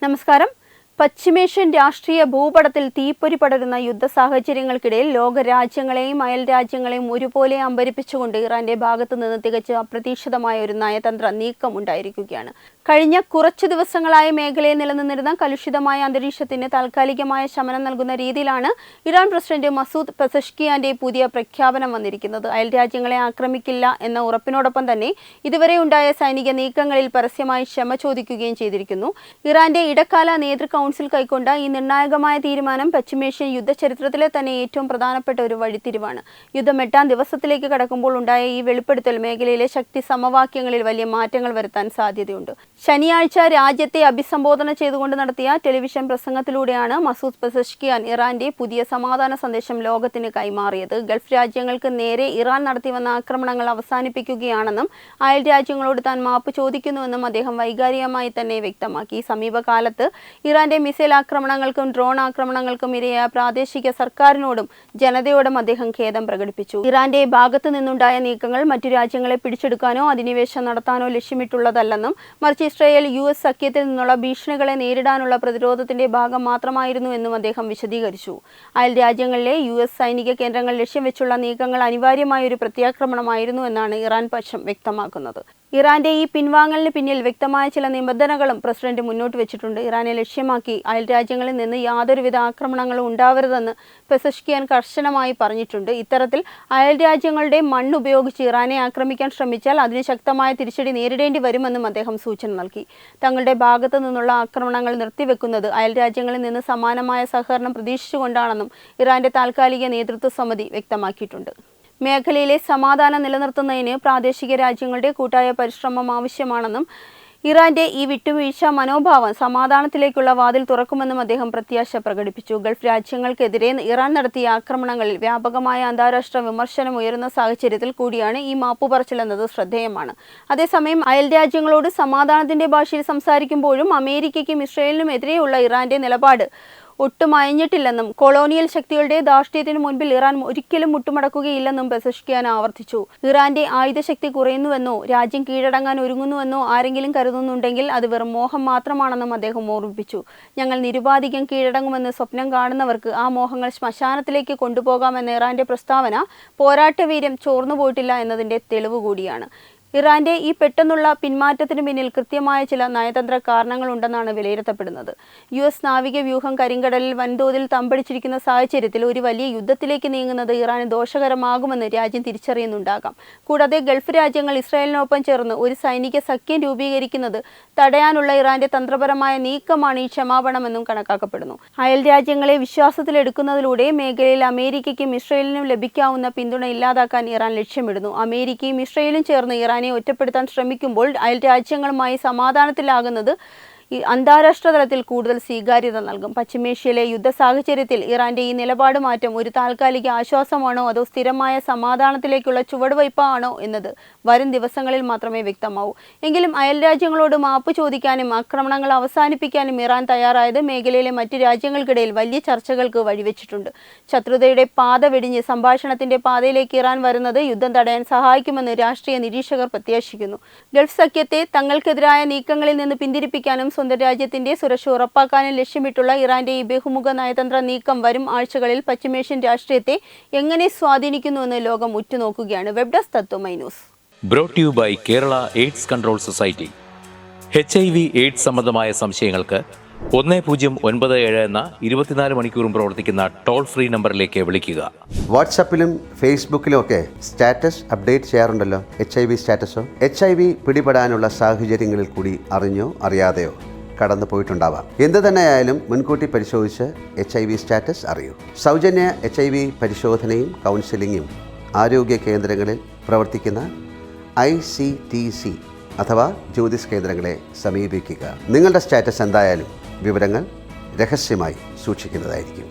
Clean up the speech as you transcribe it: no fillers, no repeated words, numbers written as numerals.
നമസ്കാരം. പശ്ചിമേഷ്യൻ രാഷ്ട്രീയ ഭൂപടത്തിൽ തീപ്പൊരി പടരുന്ന യുദ്ധ സാഹചര്യങ്ങൾക്കിടയിൽ ലോകരാജ്യങ്ങളെയും അയൽ രാജ്യങ്ങളെയും ഒരുപോലെ അമ്പരിപ്പിച്ചുകൊണ്ട് ഇറാന്റെ ഭാഗത്തു നിന്ന് തികച്ച് അപ്രതീക്ഷിതമായ ഒരു നയതന്ത്ര നീക്കം ഉണ്ടായിരിക്കുകയാണ്. കഴിഞ്ഞ കുറച്ചു ദിവസങ്ങളായി മേഖലയിൽ നിലനിന്നിരുന്ന കലുഷിതമായ അന്തരീക്ഷത്തിന് താൽക്കാലികമായ ശമനം നൽകുന്ന രീതിയിലാണ് ഇറാൻ പ്രസിഡന്റ് മസൂദ് പെസഷ്കിയാന്റെ പുതിയ പ്രഖ്യാപനം വന്നിരിക്കുന്നത്. അയൽ രാജ്യങ്ങളെ ആക്രമിക്കില്ല എന്ന ഉറപ്പിനോടൊപ്പം തന്നെ ഇതുവരെ ഉണ്ടായ സൈനിക നീക്കങ്ങളിൽ പരസ്യമായി ക്ഷമ ചോദിക്കുകയും ചെയ്തിരിക്കുന്നു. ഇറാന്റെ ഇടക്കാല നേതൃ കൗൺസിൽ കൈക്കൊണ്ട ഈ നിർണായകമായ തീരുമാനം പശ്ചിമേഷ്യൻ യുദ്ധചരിത്രത്തിലെ തന്നെ ഏറ്റവും പ്രധാനപ്പെട്ട ഒരു വഴിത്തിരിവാണ്. യുദ്ധം 8ാം ദിവസത്തിലേക്ക് കടക്കുമ്പോൾ ഉണ്ടായ ഈ വെളിപ്പെടുത്തൽ മേഖലയിലെ ശക്തി സമവാക്യങ്ങളിൽ വലിയ മാറ്റങ്ങൾ വരുത്താൻ സാധ്യതയുണ്ട്. ശനിയാഴ്ച രാജ്യത്തെ അഭിസംബോധന ചെയ്തുകൊണ്ട് നടത്തിയ ടെലിവിഷൻ പ്രസംഗത്തിലൂടെയാണ് മസൂദ് പെസഷ്കിയാൻ ഇറാന്റെ പുതിയ സമാധാന സന്ദേശം ലോകത്തിന് കൈമാറിയത്. ഗൾഫ് രാജ്യങ്ങൾക്ക് നേരെ ഇറാൻ നടത്തിവന്ന ആക്രമണങ്ങൾ അവസാനിപ്പിക്കുകയാണെന്നും അയൽ രാജ്യങ്ങളോട് താൻ മാപ്പ് ചോദിക്കുന്നുവെന്നും അദ്ദേഹം വൈകാരികമായി തന്നെ വ്യക്തമാക്കി. സമീപകാലത്ത് ഇറാന്റെ മിസൈൽ ആക്രമണങ്ങൾക്കും ഡ്രോൺ ആക്രമണങ്ങൾക്കും ഇരയായ പ്രാദേശിക സർക്കാരിനോടും ജനതയോടും അദ്ദേഹം ഖേദം പ്രകടിപ്പിച്ചു. ഇറാന്റെ ഭാഗത്തു നിന്നുണ്ടായ നീക്കങ്ങൾ മറ്റു രാജ്യങ്ങളെ പിടിച്ചെടുക്കാനോ അധിനിവേശം നടത്താനോ ലക്ഷ്യമിട്ടുള്ളതല്ലെന്നും മറിച്ച് ഇസ്രായേൽ US സഖ്യത്തിൽ നിന്നുള്ള ഭീഷണികളെ നേരിടാനുള്ള പ്രതിരോധത്തിന്റെ ഭാഗം മാത്രമായിരുന്നു എന്നും അദ്ദേഹം വിശദീകരിച്ചു. അയൽ രാജ്യങ്ങളിലെ US സൈനിക കേന്ദ്രങ്ങൾ ലക്ഷ്യം വെച്ചുള്ള നീക്കങ്ങൾ അനിവാര്യമായ ഒരു പ്രത്യാക്രമണമായിരുന്നു എന്നാണ് ഇറാൻ പക്ഷം വ്യക്തമാക്കുന്നത്. ഇറാന്റെ ഈ പിൻവാങ്ങലിന് പിന്നിൽ വ്യക്തമായ ചില നിബന്ധനകളും പ്രസിഡന്റ് മുന്നോട്ട് വെച്ചിട്ടുണ്ട്. ഇറാനെ ലക്ഷ്യമാക്കി അയൽ രാജ്യങ്ങളിൽ നിന്ന് യാതൊരുവിധ ആക്രമണങ്ങളും ഉണ്ടാവരുതെന്ന് പെസഷ്കിയാൻ കർശനമായി പറഞ്ഞിട്ടുണ്ട്. ഇത്തരത്തിൽ അയൽ രാജ്യങ്ങളുടെ മണ്ണ് ഉപയോഗിച്ച് ഇറാനെ ആക്രമിക്കാൻ ശ്രമിച്ചാൽ അതിന് ശക്തമായ തിരിച്ചടി നേരിടേണ്ടി വരുമെന്നും അദ്ദേഹം സൂചന നൽകി. തങ്ങളുടെ ഭാഗത്തു നിന്നുള്ള ആക്രമണങ്ങൾ നിർത്തിവെക്കുന്നത് അയൽ രാജ്യങ്ങളിൽ നിന്ന് സമാനമായ സഹകരണം പ്രതീക്ഷിച്ചുകൊണ്ടാണെന്നും ഇറാന്റെ താൽക്കാലിക നേതൃത്വ സമിതി വ്യക്തമാക്കിയിട്ടുണ്ട്. മേഖലയിലെ സമാധാനം നിലനിർത്തുന്നതിന് പ്രാദേശിക രാജ്യങ്ങളുടെ കൂട്ടായ പരിശ്രമം ആവശ്യമാണെന്നും ഇറാന്റെ ഈ വിട്ടുവീഴ്ച മനോഭാവം സമാധാനത്തിലേക്കുള്ള വാതിൽ തുറക്കുമെന്നും അദ്ദേഹം പ്രത്യാശ പ്രകടിപ്പിച്ചു. ഗൾഫ് രാജ്യങ്ങൾക്കെതിരെ ഇറാൻ നടത്തിയ ആക്രമണങ്ങളിൽ വ്യാപകമായ അന്താരാഷ്ട്ര വിമർശനം ഉയരുന്ന സാഹചര്യത്തിൽ കൂടിയാണ് ഈ മാപ്പുപറച്ചിലെന്നത് ശ്രദ്ധേയമാണ്. അതേസമയം അയൽ രാജ്യങ്ങളോട് സമാധാനത്തിന്റെ ഭാഷയിൽ സംസാരിക്കുമ്പോഴും അമേരിക്കയ്ക്കും ഇസ്രായേലിനും എതിരെയുള്ള ഇറാന്റെ നിലപാട് ഒട്ടും അയഞ്ഞിട്ടില്ലെന്നും കൊളോണിയൽ ശക്തികളുടെ ധാർഷ്ട്യത്തിനു മുൻപിൽ ഇറാൻ ഒരിക്കലും മുട്ടുമടക്കുകയില്ലെന്നും പെസഷ്കിയാൻ ആവർത്തിച്ചു. ഇറാന്റെ ആയുധശക്തി കുറയുന്നുവെന്നോ രാജ്യം കീഴടങ്ങാൻ ഒരുങ്ങുന്നുവെന്നോ ആരെങ്കിലും കരുതുന്നുണ്ടെങ്കിൽ അത് വെറും മോഹം മാത്രമാണെന്നും അദ്ദേഹം ഓർമ്മിപ്പിച്ചു. ഞങ്ങൾ നിരുപാധികം കീഴടങ്ങുമെന്ന് സ്വപ്നം കാണുന്നവർക്ക് ആ മോഹങ്ങൾ ശ്മശാനത്തിലേക്ക് കൊണ്ടുപോകാമെന്ന ഇറാന്റെ പ്രസ്താവന പോരാട്ടവീര്യം ചോർന്നുപോയിട്ടില്ല എന്നതിന്റെ തെളിവ് കൂടിയാണ്. ഇറാന്റെ ഈ പെട്ടെന്നുള്ള പിന്മാറ്റത്തിന് പിന്നിൽ കൃത്യമായ ചില നയതന്ത്ര കാരണങ്ങളുണ്ടെന്നാണ് വിലയിരുത്തപ്പെടുന്നത്. US നാവിക വ്യൂഹം കരിങ്കടലിൽ വൻതോതിൽ തമ്പടിച്ചിരിക്കുന്ന സാഹചര്യത്തിൽ ഒരു വലിയ യുദ്ധത്തിലേക്ക് നീങ്ങുന്നത് ഇറാന് ദോഷകരമാകുമെന്ന് രാജ്യം തിരിച്ചറിയുന്നുണ്ടാകാം. കൂടാതെ ഗൾഫ് രാജ്യങ്ങൾ ഇസ്രായേലിനൊപ്പം ചേർന്ന് ഒരു സൈനിക സഖ്യം രൂപീകരിക്കുന്നത് തടയാനുള്ള ഇറാന്റെ തന്ത്രപരമായ നീക്കമാണ് ഈ ക്ഷമാപണമെന്നും കണക്കാക്കപ്പെടുന്നു. അയൽ രാജ്യങ്ങളെ വിശ്വാസത്തിലെടുക്കുന്നതിലൂടെ മേഖലയിൽ അമേരിക്കയ്ക്കും ഇസ്രായേലിനും ലഭിക്കാവുന്ന പിന്തുണ ഇല്ലാതാക്കാൻ ഇറാൻ ലക്ഷ്യമിടുന്നു. അമേരിക്കയും ഇസ്രായേലും ചേർന്ന് ഇറാനെ ഒറ്റപ്പെടുത്താൻ ശ്രമിക്കുമ്പോൾ അയൽ രാജ്യങ്ങളുമായി സമാധാനത്തിലാകുന്നത് അന്താരാഷ്ട്ര തലത്തിൽ കൂടുതൽ സ്വീകാര്യത നൽകും. പശ്ചിമേഷ്യയിലെ യുദ്ധ സാഹചര്യത്തിൽ ഇറാന്റെ ഈ നിലപാട് മാറ്റം ഒരു താൽക്കാലിക ആശ്വാസമാണോ അതോ സ്ഥിരമായ സമാധാനത്തിലേക്കുള്ള ചുവടുവയ്പ്പാണോ എന്നത് വരും ദിവസങ്ങളിൽ മാത്രമേ വ്യക്തമാവൂ. എങ്കിലും അയൽ രാജ്യങ്ങളോട് മാപ്പ് ചോദിക്കാനും ആക്രമണങ്ങൾ അവസാനിപ്പിക്കാനും ഇറാൻ തയ്യാറായത് മേഖലയിലെ മറ്റ് രാജ്യങ്ങൾക്കിടയിൽ വലിയ ചർച്ചകൾക്ക് വഴിവെച്ചിട്ടുണ്ട്. ശത്രുതയുടെ പാത വെടിഞ്ഞ് സംഭാഷണത്തിന്റെ പാതയിലേക്ക് ഇറാൻ വരുന്നത് യുദ്ധം തടയാൻ സഹായിക്കുമെന്ന് രാഷ്ട്രീയ നിരീക്ഷകർ പ്രത്യാശിക്കുന്നു. ഗൾഫ് സഖ്യത്തെ തങ്ങൾക്കെതിരായ നീക്കങ്ങളിൽ നിന്ന് പിന്തിരിപ്പിക്കാനും സ്വന്തം രാജ്യത്തിന്റെ സുരക്ഷ ഉറപ്പാക്കാനും ലക്ഷ്യമിട്ടുള്ള ഇറാന്റെ ഈ ബഹുമുഖ നയതന്ത്ര നീക്കം വരും ആഴ്ചകളിൽ പശ്ചിമേഷ്യൻ രാഷ്ട്രീയത്തെ എങ്ങനെ സ്വാധീനിക്കുന്നുവെന്ന് ലോകം ഉറ്റുനോക്കുകയാണ്. Web desk Tatwamayi news. Brought you by Kerala AIDS control society. HIV AIDS സംബന്ധമായ സംശയങ്ങൾക്ക് 1097 എന്ന 24 മണിക്കൂറും പ്രവർത്തിക്കുന്ന ടോൾ ഫ്രീ നമ്പറിലേക്ക് വിളിക്കുക. വാട്സാപ്പിലും ഫേസ്ബുക്കിലും ഒക്കെ സ്റ്റാറ്റസ് അപ്ഡേറ്റ് ചെയ്യാറുണ്ടല്ലോ. HIV സ്റ്റാറ്റസോ HIV പിടിപെടാനുള്ള സാഹചര്യങ്ങളിൽ കൂടി അറിഞ്ഞോ അറിയാതെയോ കടന്നു പോയിട്ടുണ്ടാവാം. എന്ത് തന്നെയായാലും മുൻകൂട്ടി പരിശോധിച്ച് HIV സ്റ്റാറ്റസ് അറിയൂ. സൗജന്യ HIV പരിശോധനയും കൗൺസിലിങ്ങും ആരോഗ്യ കേന്ദ്രങ്ങളിൽ പ്രവർത്തിക്കുന്ന ICTC അഥവാ ജ്യോതിസ് കേന്ദ്രങ്ങളെ സമീപിക്കുക. നിങ്ങളുടെ സ്റ്റാറ്റസ് എന്തായാലും വിവരങ്ങൾ രഹസ്യമായി സൂക്ഷിക്കുന്നതായിരിക്കും.